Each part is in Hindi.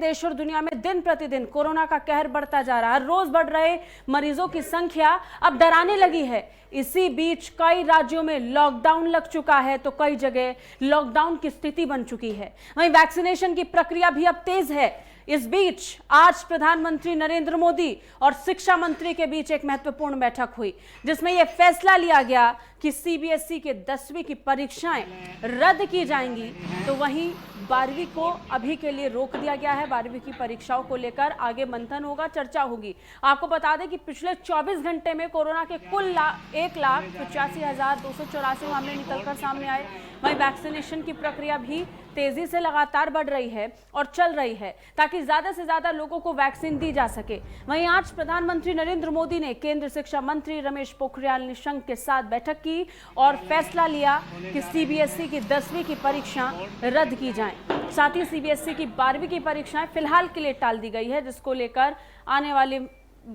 देश और दुनिया में दिन प्रतिदिन कोरोना का कहर बढ़ता जा रहा है। रोज बढ़ रहे मरीजों की संख्या अब डराने लगी है। इसी बीच कई राज्यों में लॉकडाउन लग चुका है तो कई जगह लॉकडाउन की स्थिति बन चुकी है। वहीं वैक्सीनेशन की प्रक्रिया भी अब तेज है। इस बीच आज प्रधानमंत्री नरेंद्र मोदी और शिक्षा मंत्री के बीच एक महत्वपूर्ण बैठक हुई, जिसमें यह फैसला लिया गया कि सीबीएसई के 10वीं की परीक्षाएं रद्द की जाएंगी। तो वहीं 12वीं को अभी के लिए रोक दिया गया है। 12वीं की परीक्षाओं को लेकर आगे मंथन होगा, चर्चा होगी। आपको बता दें कि पिछले 24 घंटे में कोरोना के कुल 1,85,284 मामले निकलकर सामने आए। वहीं वैक्सीनेशन की प्रक्रिया भी तेजी से लगातार बढ़ रही है और चल रही है, ताकि ज्यादा से ज्यादा लोगों को वैक्सीन दी जा सके। वहीं आज प्रधानमंत्री नरेंद्र मोदी ने केंद्रीय शिक्षा मंत्री रमेश पोखरियाल निशंक के साथ बैठक की और फैसला लिया कि सीबीएसई की 10वीं की परीक्षा रद्द की जाए। साथ ही सीबीएसई की 12वीं की परीक्षाएं फिलहाल के लिए टाल दी गई है, जिसको लेकर आने वाले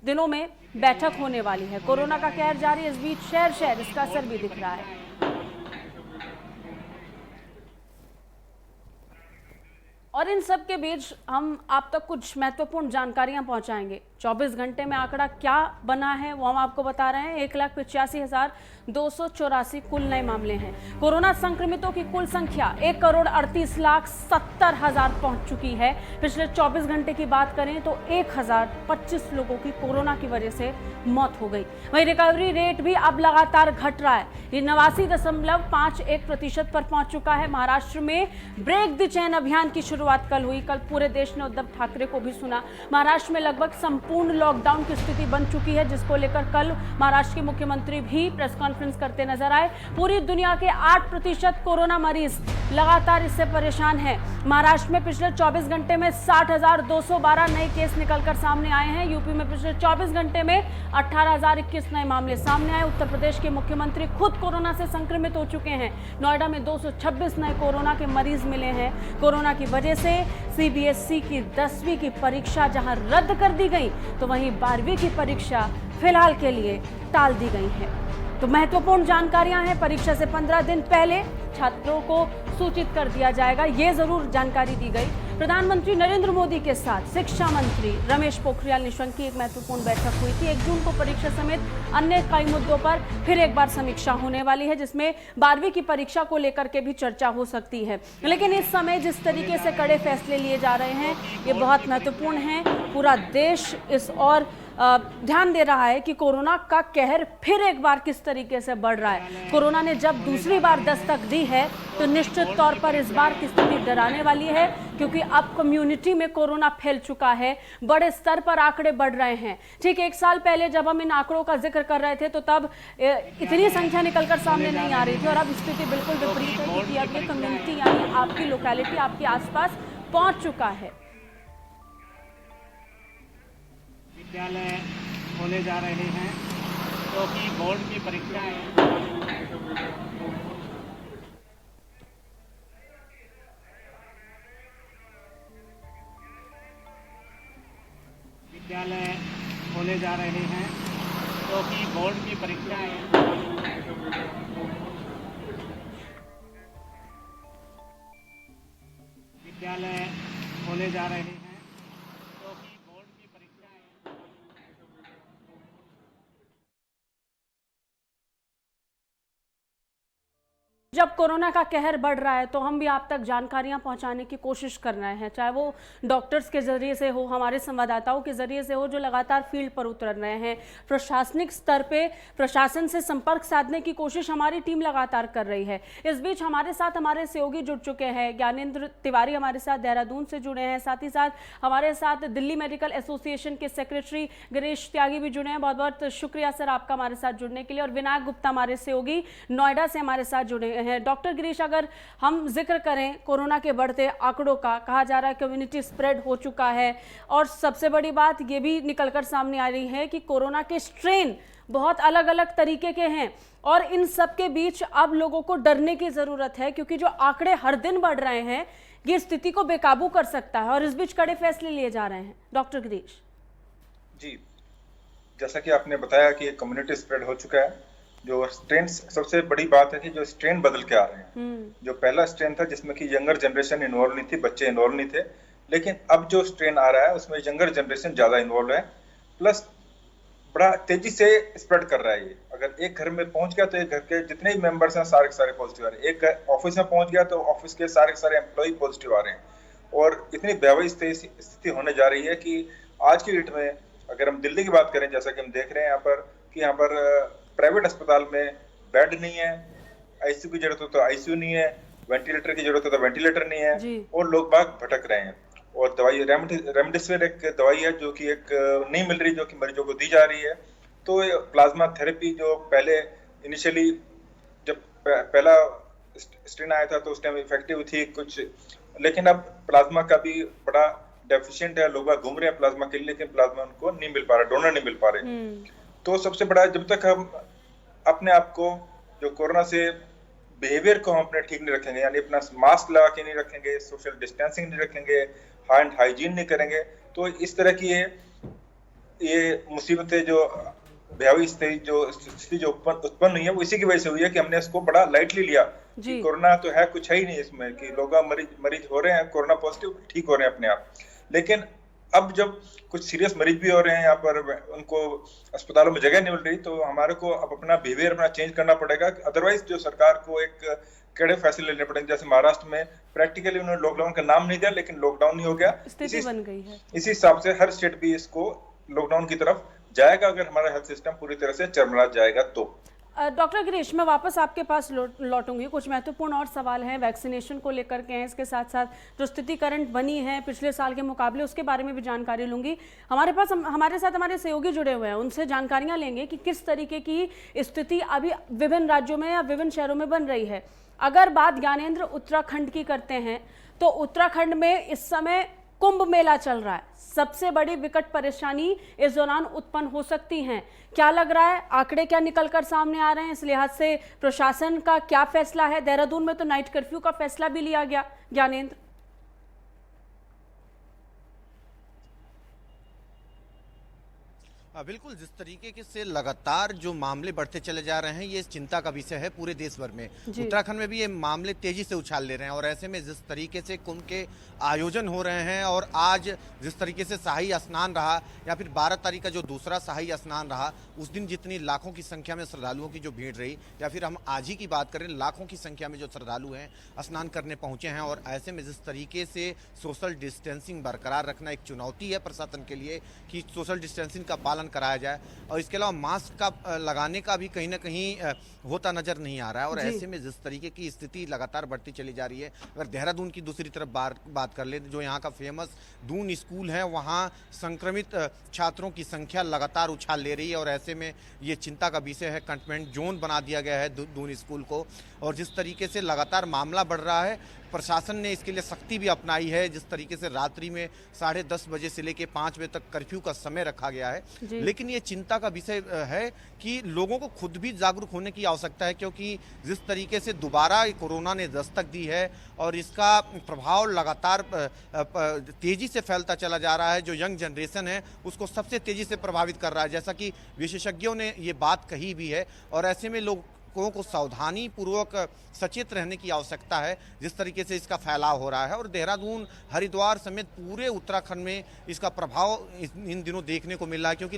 दिनों में बैठक होने वाली है। कोरोना का कहर जारी, इस बीच शहर शहर इसका असर भी दिख रहा है। और इन सब के बीच हम आप तक कुछ महत्वपूर्ण जानकारियां पहुंचाएंगे। 24 घंटे में आंकड़ा क्या बना है वो हम आपको बता रहे हैं। 1,85,284 कुल नए मामले हैं। कोरोना संक्रमितों की कुल संख्या 1,38,70,000 पहुंच चुकी है। पिछले 24 घंटे की बात करें तो 1,025 लोगों की कोरोना की वजह से मौत हो गई। वहीं रिकवरी रेट भी अब लगातार घट रहा है। ये 89.51% पर पहुंच चुका है। महाराष्ट्र में ब्रेक द चेन अभियान की शुरुआत कल हुई। कल पूरे देश ने उद्धव ठाकरे को भी सुना। महाराष्ट्र में लगभग संपूर्ण लॉकडाउन की स्थिति बन चुकी है, जिसको लेकर कल महाराष्ट्र के मुख्यमंत्री भी प्रेस कॉन्फ्रेंस करते नजर आए। पूरी दुनिया के 8% कोरोना मरीज लगातार इससे परेशान हैं। महाराष्ट्र में पिछले 24 घंटे में 60,212 नए केस निकलकर सामने आए हैं। यूपी में पिछले 24 घंटे में 18,021 नए मामले सामने आए। उत्तर प्रदेश के मुख्यमंत्री खुद कोरोना से संक्रमित हो चुके हैं। नोएडा में 226 नए कोरोना के मरीज मिले हैं। कोरोना की वजह से सीबीएसई की 10वीं की परीक्षा जहां रद्द कर दी गई, तो वहीं 12वीं की परीक्षा फिलहाल के लिए टाल दी गई है। तो महत्वपूर्ण जानकारियां हैं। परीक्षा से 15 दिन पहले छात्रों को सूचित कर दिया जाएगा, ये जरूर जानकारी दी गई। प्रधानमंत्री नरेंद्र मोदी के साथ शिक्षा मंत्री रमेश पोखरियाल निशंक की एक महत्वपूर्ण बैठक हुई थी। 1 जून को परीक्षा समेत अन्य कई मुद्दों पर फिर एक बार समीक्षा होने वाली है, जिसमें 12वीं की परीक्षा को लेकर के भी चर्चा हो सकती है। लेकिन इस समय जिस तरीके से कड़े फैसले लिए जा रहे हैं, ये बहुत महत्वपूर्ण है। पूरा देश इस और ध्यान दे रहा है कि कोरोना का कहर फिर एक बार किस तरीके से बढ़ रहा है। कोरोना ने जब दूसरी बार दस्तक दी है, तो निश्चित तौर पर इस बार की स्थिति डराने वाली है, क्योंकि अब कम्युनिटी में कोरोना फैल चुका है। बड़े स्तर पर आंकड़े बढ़ रहे हैं। ठीक 1 साल पहले जब हम इन आंकड़ों का जिक्र कर रहे थे, तो तब इतनी संख्या निकलकर सामने नहीं आ रही थी, और अब स्थिति बिल्कुल विपरीत है, क्योंकि अब ये कम्युनिटी यानी आपकी लोकेलिटी, आपके आसपास पहुंच चुका है। विद्यालय खोले जा रहे हैं, क्योंकि बोर्ड की परीक्षाएं विद्यालय खोले जा रहे हैं, क्योंकि बोर्ड की परीक्षाएं विद्यालय खोले जा रहे हैं। जब कोरोना का कहर बढ़ रहा है, तो हम भी आप तक जानकारियां पहुंचाने की कोशिश कर रहे हैं, चाहे वो डॉक्टर्स के जरिए से हो, हमारे संवाददाताओं के जरिए से हो, जो लगातार फील्ड पर उतर रहे हैं। प्रशासनिक स्तर पे प्रशासन से संपर्क साधने की कोशिश हमारी टीम लगातार कर रही है। इस बीच हमारे साथ हमारे सहयोगी जुड़ चुके हैं। ज्ञानेंद्र तिवारी हमारे साथ देहरादून से जुड़े हैं, साथ ही साथ हमारे साथ दिल्ली मेडिकल एसोसिएशन के सेक्रेटरी गिरीश त्यागी भी जुड़े हैं। बहुत बहुत शुक्रिया सर आपका हमारे साथ जुड़ने के लिए। और विनायक गुप्ता हमारे सहयोगी नोएडा से हमारे साथ जुड़े हैं। डॉक्टर गिरीश, अगर हम जिक्र करें कोरोना के बढ़ते आंकड़ों का, कहा जा रहा है कम्युनिटी स्प्रेड हो चुका है, और सबसे बड़ी बात ये भी निकलकर सामने आ रही है कि कोरोना के स्ट्रेन बहुत अलग अलग तरीके के हैं, और इन सब के बीच अब लोगों को डरने की जरूरत है, क्योंकि जो आंकड़े हर दिन बढ़ रहे हैं, ये स्थिति को बेकाबू कर सकता है, और इस बीच कड़े फैसले लिए जा रहे हैं। डॉक्टर गिरीश जी, जैसा कि आपने बताया कि कम्युनिटी स्प्रेड हो चुका है। जो स्ट्रेन, सबसे बड़ी बात है कि जो स्ट्रेन बदल के आ रहे हैं। जो पहला स्ट्रेन था जिसमें कि यंगर जनरेशन इन्वॉल्व नहीं थी, बच्चे इन्वॉल्व नहीं थे, लेकिन अब जो स्ट्रेन आ रहा है उसमें यंगर जनरेशन ज्यादा इन्वॉल्व है, प्लस बड़ा तेजी से स्प्रेड कर रहा है ये। अगर एक घर में पहुंच गया तो एक घर के जितने भी मेंबर्स हैं सारे के सारे पॉजिटिव आ रहे हैं। एक ऑफिस में पहुंच गया तो ऑफिस के सारे एम्प्लॉय पॉजिटिव आ रहे हैं। और इतनी भयावह स्थिति होने जा रही है कि आज की डेट में अगर हम दिल्ली की बात करें, जैसा कि हम देख रहे हैं यहाँ पर कि यहाँ पर प्राइवेट अस्पताल में बेड नहीं है, आईसीयू की जरूरत हो तो आईसीयू नहीं है, वेंटिलेटर की जरूरत हो तो वेंटिलेटर नहीं है, और लोग बाग भटक रहे हैं। और दवाई रेमडेसिविर एक दवाई है जो कि एक नहीं मिल रही, जो कि मरीजों को दी जा रही है। तो प्लाज्मा थेरेपी जो पहले इनिशियली जब पहला स्ट्रेन आया था तो उस टाइम इफेक्टिव थी कुछ, लेकिन अब प्लाज्मा का भी बड़ा डेफिशिएंट है। लोग घूम रहे हैं प्लाज्मा के लिए, लेकिन प्लाज्मा उनको नहीं मिल पा रहा, डोनर नहीं मिल पा रहे। तो सबसे बड़ा, जब तक हम अपने आप को जो कोरोना से बिहेवियर को हम अपने ठीक नहीं रखेंगे, यानी अपना मास्क लगा के नहीं रखेंगे, सोशल डिस्टेंसिंग नहीं रखेंगे, हैंड हाइजीन नहीं करेंगे, तो इस तरह की ये मुसीबतें जो भयावह स्थिति जो उत्पन्न हुई है वो इसी की वजह से हुई है कि हमने इसको बड़ा लाइटली लिया कि कोरोना तो है, कुछ है ही नहीं इसमें, कि लोग मरीज हो रहे हैं कोरोना पॉजिटिव, ठीक हो रहे हैं अपने आप। लेकिन अब जब कुछ सीरियस मरीज भी हो रहे हैं यहाँ पर, उनको अस्पतालों में जगह नहीं मिल रही, तो हमारे को अब अपना बिहेवियर अपना चेंज करना पड़ेगा। अदरवाइज जो सरकार को एक कड़े फैसले लेने पड़ेंगे। जैसे महाराष्ट्र में प्रैक्टिकली उन्होंने लॉकडाउन का नाम नहीं दिया, लेकिन लॉकडाउन ही हो गया, स्थिति बन गई है। इसी हिसाब से हर स्टेट भी इसको लॉकडाउन की तरफ जाएगा अगर हमारा हेल्थ सिस्टम पूरी तरह से चरमरा जाएगा तो। डॉक्टर गिरीश, मैं वापस आपके पास लौटूंगी। कुछ महत्वपूर्ण और सवाल हैं वैक्सीनेशन को लेकर के हैं, इसके साथ साथ जो स्थितिकरण बनी है पिछले साल के मुकाबले उसके बारे में भी जानकारी लूंगी। हमारे साथ हमारे सहयोगी जुड़े हुए हैं, उनसे जानकारियां लेंगे कि किस तरीके की स्थिति अभी विभिन्न राज्यों में या विभिन्न शहरों में बन रही है। अगर बात ज्ञानेंद्र उत्तराखंड की करते हैं तो उत्तराखंड में इस समय कुंभ मेला चल रहा है। सबसे बड़ी विकट परेशानी इस दौरान उत्पन्न हो सकती है। क्या लग रहा है, आंकड़े क्या निकलकर सामने आ रहे हैं, इस लिहाज से प्रशासन का क्या फैसला है? देहरादून में तो नाइट कर्फ्यू का फैसला भी लिया गया। ज्ञानेंद्र, बिल्कुल, जिस तरीके से लगातार जो मामले बढ़ते चले जा रहे हैं ये चिंता का विषय है पूरे देश भर में। उत्तराखंड में भी ये मामले तेजी से उछाल ले रहे हैं और ऐसे में जिस तरीके से कुंभ के आयोजन हो रहे हैं और आज जिस तरीके से शाही स्नान रहा या फिर 12 तारीख का जो दूसरा शाही स्नान रहा, उस दिन जितनी लाखों की संख्या में श्रद्धालुओं की जो भीड़ रही, या फिर हम आज ही की बात करें लाखों की संख्या में जो श्रद्धालु हैं स्नान करने पहुंचे हैं। और ऐसे में जिस तरीके से सोशल डिस्टेंसिंग बरकरार रखना एक चुनौती है प्रशासन के लिए कि सोशल डिस्टेंसिंग का पालन कराया जाए, और इसके अलावा मास्क का लगाने का भी कहीं ना कहीं होता नजर नहीं आ रहा है। और ऐसे में जिस तरीके की स्थिति लगातार बढ़ती चली जा रही है, अगर देहरादून की दूसरी तरफ बात कर ले, जो यहाँ का फेमस दून स्कूल है, वहाँ संक्रमित छात्रों की संख्या लगातार उछाल ले रही है और ऐसे में ये चिंता का विषय है। कंटेनमेंट जोन बना दिया गया है दून स्कूल को, और जिस तरीके से लगातार मामला बढ़ रहा है, प्रशासन ने इसके लिए सख्ती भी अपनाई है। जिस तरीके से रात्रि में 10:30 बजे से लेकर 5 बजे तक कर्फ्यू का समय रखा गया है, लेकिन ये चिंता का विषय है कि लोगों को खुद भी जागरूक होने की आवश्यकता है, क्योंकि जिस तरीके से दोबारा कोरोना ने दस्तक दी है और इसका प्रभाव लगातार तेजी से फैलता चला जा रहा है। जो यंग जनरेशन है उसको सबसे तेजी से प्रभावित कर रहा है, जैसा कि विशेषज्ञों ने ये बात कही भी है। और ऐसे में लोगों को सावधानी पूर्वक सचेत रहने की आवश्यकता है जिस तरीके से इसका फैलाव हो रहा है। और देहरादून, हरिद्वार समेत पूरे उत्तराखंड में इसका प्रभाव इन दिनों देखने को मिल रहा है, क्योंकि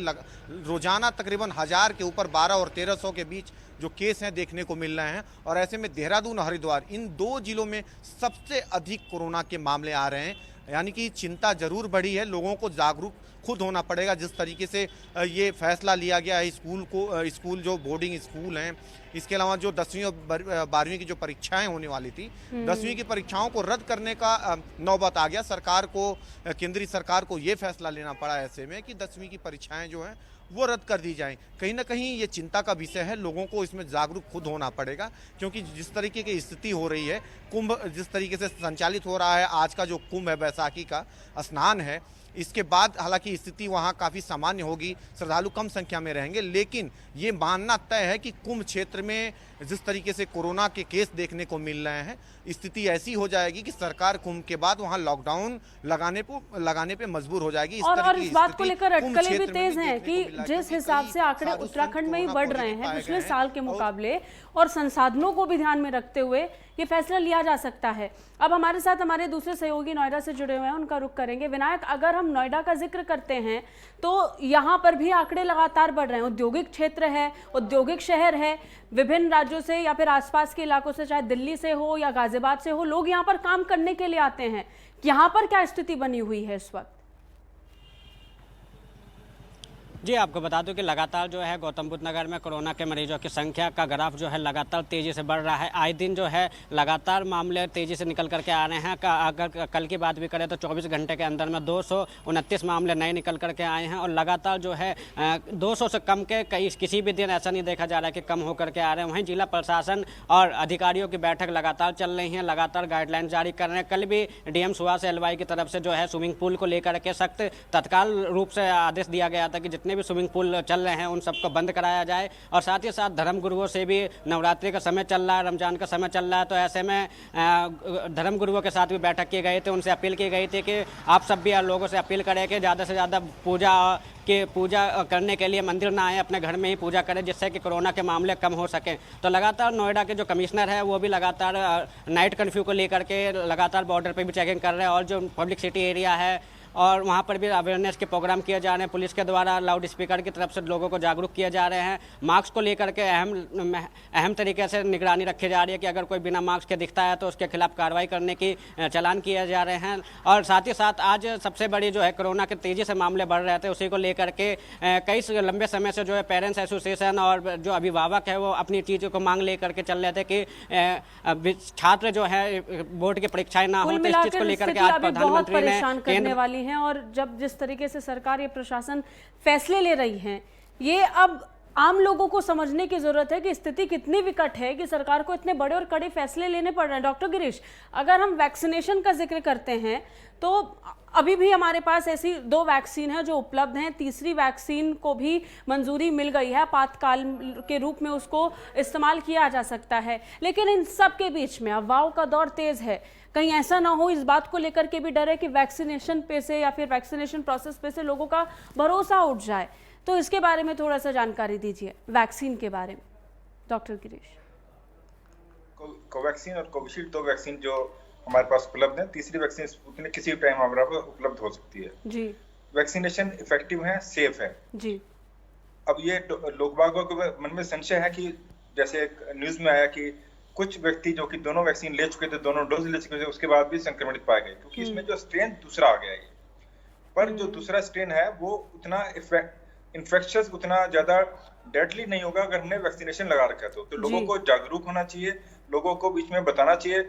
रोजाना तकरीबन 1000 के ऊपर 1200 और 1300 के बीच जो केस हैं देखने को मिल रहे हैं। और ऐसे में देहरादून और हरिद्वार, इन 2 जिलों में सबसे अधिक कोरोना के मामले आ रहे हैं, यानी कि चिंता जरूर बढ़ी है। लोगों को जागरूक खुद होना पड़ेगा। जिस तरीके से ये फैसला लिया गया है, स्कूल जो बोर्डिंग स्कूल हैं, इसके अलावा जो 10वीं और 12वीं की जो परीक्षाएं होने वाली थी, 10वीं की परीक्षाओं को रद्द करने का नौबत आ गया। सरकार को, केंद्रीय सरकार को ये फैसला लेना पड़ा ऐसे में कि 10वीं की परीक्षाएं जो हैं वो रद्द कर दी जाएं। कहीं ना कहीं ये चिंता का विषय है, लोगों को इसमें जागरूक खुद होना पड़ेगा, क्योंकि जिस तरीके की स्थिति हो रही है, कुंभ जिस तरीके से संचालित हो रहा है, आज का जो कुंभ है, बैसाखी का स्नान है, इसके बाद हालांकि स्थिति वहाँ काफ़ी सामान्य होगी, श्रद्धालु कम संख्या में रहेंगे, लेकिन ये मानना तय है कि कुंभ क्षेत्र में जिस तरीके से कोरोना के केस देखने को मिल रहे हैं, स्थिति ऐसी हो जाएगी कि सरकार कुंभ के बाद वहां लॉकडाउन लगाने पे मजबूर हो जाएगी। और इस बात को लेकर अटकलें भी तेज हैं कि जिस हिसाब से आंकड़े उत्तराखंड में ही बढ़ रहे हैं पिछले साल के मुकाबले, और संसाधनों को भी ध्यान में रखते हुए ये फैसला लिया जा सकता है। अब हमारे साथ हमारे दूसरे सहयोगी नोएडा से जुड़े हुए हैं, उनका रुख करेंगे। विनायक, अगर हम नोएडा का जिक्र करते हैं तो यहाँ पर भी आंकड़े लगातार बढ़ रहे हैं। औद्योगिक क्षेत्र है, औद्योगिक शहर है, विभिन्न राज्यों से या फिर आसपास के इलाकों से, चाहे दिल्ली से हो या गाजियाबाद से हो, लोग यहाँ पर काम करने के लिए आते हैं। यहाँ पर क्या स्थिति बनी हुई है इस वक्त? जी, आपको बता दूं कि लगातार जो है गौतम बुद्ध नगर में कोरोना के मरीजों की संख्या का ग्राफ जो है लगातार तेज़ी से बढ़ रहा है। आए दिन जो है लगातार मामले तेज़ी से निकल करके आ रहे हैं। अगर कल की बात भी करें तो 24 घंटे के अंदर में 229 मामले नए निकल करके आए हैं, और लगातार जो है 200 से कम के किसी भी दिन ऐसा नहीं देखा जा रहा है कि कम होकर के आ रहे हैं। वहीं जिला प्रशासन और अधिकारियों की बैठक लगातार चल रही है, लगातार गाइडलाइन जारी कर रहे हैं। कल भी डीएम सुहास एलवाई की तरफ से जो है स्विमिंग पूल को लेकर के सख्त तत्काल रूप से आदेश दिया गया था कि जितने भी स्विमिंग पूल चल रहे हैं उन सबको बंद कराया जाए। और साथ ही साथ धर्मगुरुओं से भी, नवरात्रि का समय चल रहा है, रमजान का समय चल रहा है, तो ऐसे में धर्मगुरुओं के साथ भी बैठक की गई थी। उनसे अपील की गई थी कि आप सब भी लोगों से अपील करें कि ज़्यादा से ज़्यादा पूजा करने के लिए मंदिर ना आए, अपने घर में ही पूजा करें, जिससे कि कोरोना के मामले कम हो सकें। तो लगातार नोएडा के जो कमिश्नर है वो भी लगातार नाइट कर्फ्यू को लेकर के लगातार बॉर्डर पे भी चेकिंग कर रहे हैं, और जो पब्लिक सिटी एरिया है और वहाँ पर भी अवेयरनेस के प्रोग्राम किए जा रहे हैं। पुलिस के द्वारा लाउड स्पीकर की तरफ से लोगों को जागरूक किए जा रहे हैं। मास्क को लेकर के अहम तरीके से निगरानी रखी जा रही है कि अगर कोई बिना मास्क के दिखता है तो उसके खिलाफ कार्रवाई करने की चालान किए जा रहे हैं। और साथ ही साथ आज सबसे बड़ी जो है कोरोना के तेज़ी से मामले बढ़ रहे थे, उसी को लेकर के कई लंबे समय से जो है पेरेंट्स एसोसिएशन और जो अभिभावक है वो अपनी चीज़ों को मांग लेकर के चल रहे थे कि छात्र जो है बोर्ड की परीक्षाएं ना हो। तो इस चीज़ को लेकर के आज प्रधानमंत्री ने हैं, और जब जिस तरीके से सरकार ये प्रशासन फैसले ले रही है, ये अब आम लोगों को समझने की जरूरत है कि स्थिति कितनी विकट है कि सरकार को इतने बड़े और कड़े फैसले लेने पड़ रहे हैं। डॉक्टर गिरीश, अगर हम वैक्सीनेशन का जिक्र करते हैं तो अभी भी हमारे पास ऐसी 2 वैक्सीन है जो उपलब्ध हैं। तीसरी वैक्सीन को भी मंजूरी मिल गई है, आपातकाल के रूप में उसको इस्तेमाल किया जा सकता है। लेकिन इन सब के बीच में अफवाहों का दौर तेज है। कहीं ऐसा ना हो, इस बात को लेकर के भी डर है कि वैक्सीनेशन पे से या फिर वैक्सीनेशन प्रोसेस पे से लोगों का भरोसा उठ जाए। तो इसके बारे में थोड़ा सा जानकारी दीजिए, वैक्सीन के बारे में डॉक्टर गिरीश। कोवैक्सीन और कोविशील्ड 2 वैक्सीन जो हमारे पास उपलब्ध है। तीसरी वैक्सीन स्पुतनिक किसी भी टाइम हमारे पास उपलब्ध हो सकती है जी। वैक्सीनेशन इफेक्टिव है, सेफ है जी। अब ये लोग बागों के मन में संशय है कि जैसे न्यूज में आया कि कुछ व्यक्ति जो कि दोनों वैक्सीन ले चुके थे, दोनों डोज ले चुके थे, उसके बाद भी संक्रमित पाए गए, क्योंकि इसमें जो स्ट्रेन दूसरा आ गया है। पर जो दूसरा स्ट्रेन है वो उतना इन्फेक्शियस, उतना ज्यादा डेडली नहीं होगा अगर हमने वैक्सीनेशन लगा रखा है। तो लोगों को जागरूक होना चाहिए, लोगों को बीच में बताना चाहिए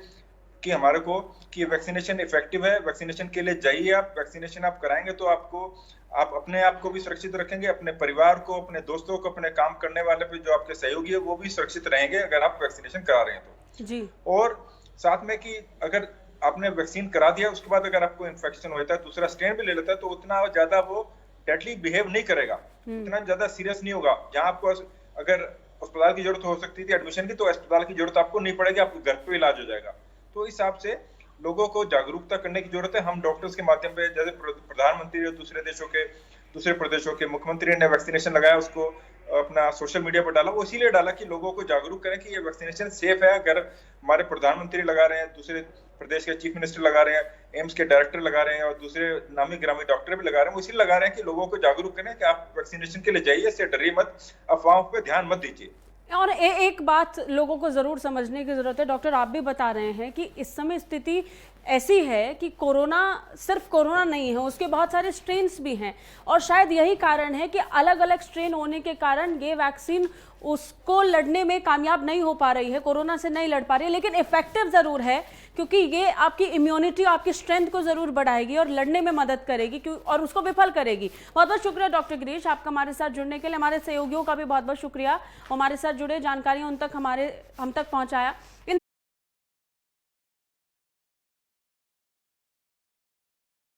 कि हमारे को कि वैक्सीनेशन इफेक्टिव है। वैक्सीनेशन के लिए जाइए, आप वैक्सीनेशन आप कराएंगे तो आप अपने आप को भी सुरक्षित रखेंगे, अपने परिवार को, अपने दोस्तों को, अपने काम करने वाले पे जो आपके सहयोगी है वो भी सुरक्षित रहेंगे अगर आप वैक्सीनेशन करा रहे हैं तो जी। और साथ में कि अगर आपने वैक्सीन करा दिया उसके बाद अगर आपको इन्फेक्शन होता है, दूसरा स्ट्रेन भी ले लेता है, तो उतना ज्यादा वो डेडली बिहेव नहीं करेगा, उतना ज्यादा सीरियस नहीं होगा। जहां आपको अगर अस्पताल की जरूरत हो सकती थी एडमिशन की, तो अस्पताल की जरूरत आपको नहीं पड़ेगी, आपको घर पे इलाज हो जाएगा। तो इस हिसाब से लोगों को जागरूकता करने की जरूरत है। हम डॉक्टर्स के माध्यम पे, जैसे प्रधानमंत्री और दूसरे प्रदेशों के मुख्यमंत्री ने वैक्सीनेशन लगाया, उसको अपना सोशल मीडिया पर डाला, वो इसीलिए डाला कि लोगों को जागरूक करें कि ये वैक्सीनेशन सेफ है। अगर हमारे प्रधानमंत्री लगा रहे हैं, दूसरे प्रदेश के चीफ मिनिस्टर लगा रहे हैं, एम्स के डायरेक्टर लगा रहे हैं और दूसरे नामी गिरामी डॉक्टर भी लगा रहे हैं, वो इसलिए लगा रहे हैं कि लोगों को जागरूक करें कि आप वैक्सीनेशन के लिए जाइए, इससे डरिए मत, अफवाहों पर ध्यान मत दीजिए। और एक बात लोगों को जरूर समझने की जरूरत है, डॉक्टर आप भी बता रहे हैं कि इस समय स्थिति ऐसी है कि कोरोना सिर्फ कोरोना नहीं है, उसके बहुत सारे स्ट्रेन्स भी हैं, और शायद यही कारण है कि अलग अलग स्ट्रेन होने के कारण ये वैक्सीन उसको लड़ने में कामयाब नहीं हो पा रही है, कोरोना से नहीं लड़ पा रही है, लेकिन इफेक्टिव ज़रूर है क्योंकि ये आपकी इम्यूनिटी, आपकी स्ट्रेंथ को ज़रूर बढ़ाएगी और लड़ने में मदद करेगी और उसको विफल करेगी। बहुत बहुत शुक्रिया डॉक्टर गिरीश आपका हमारे साथ जुड़ने के लिए। हमारे सहयोगियों का भी बहुत बहुत शुक्रिया, हमारे साथ जुड़े, जानकारियाँ हम तक पहुँचाया। इन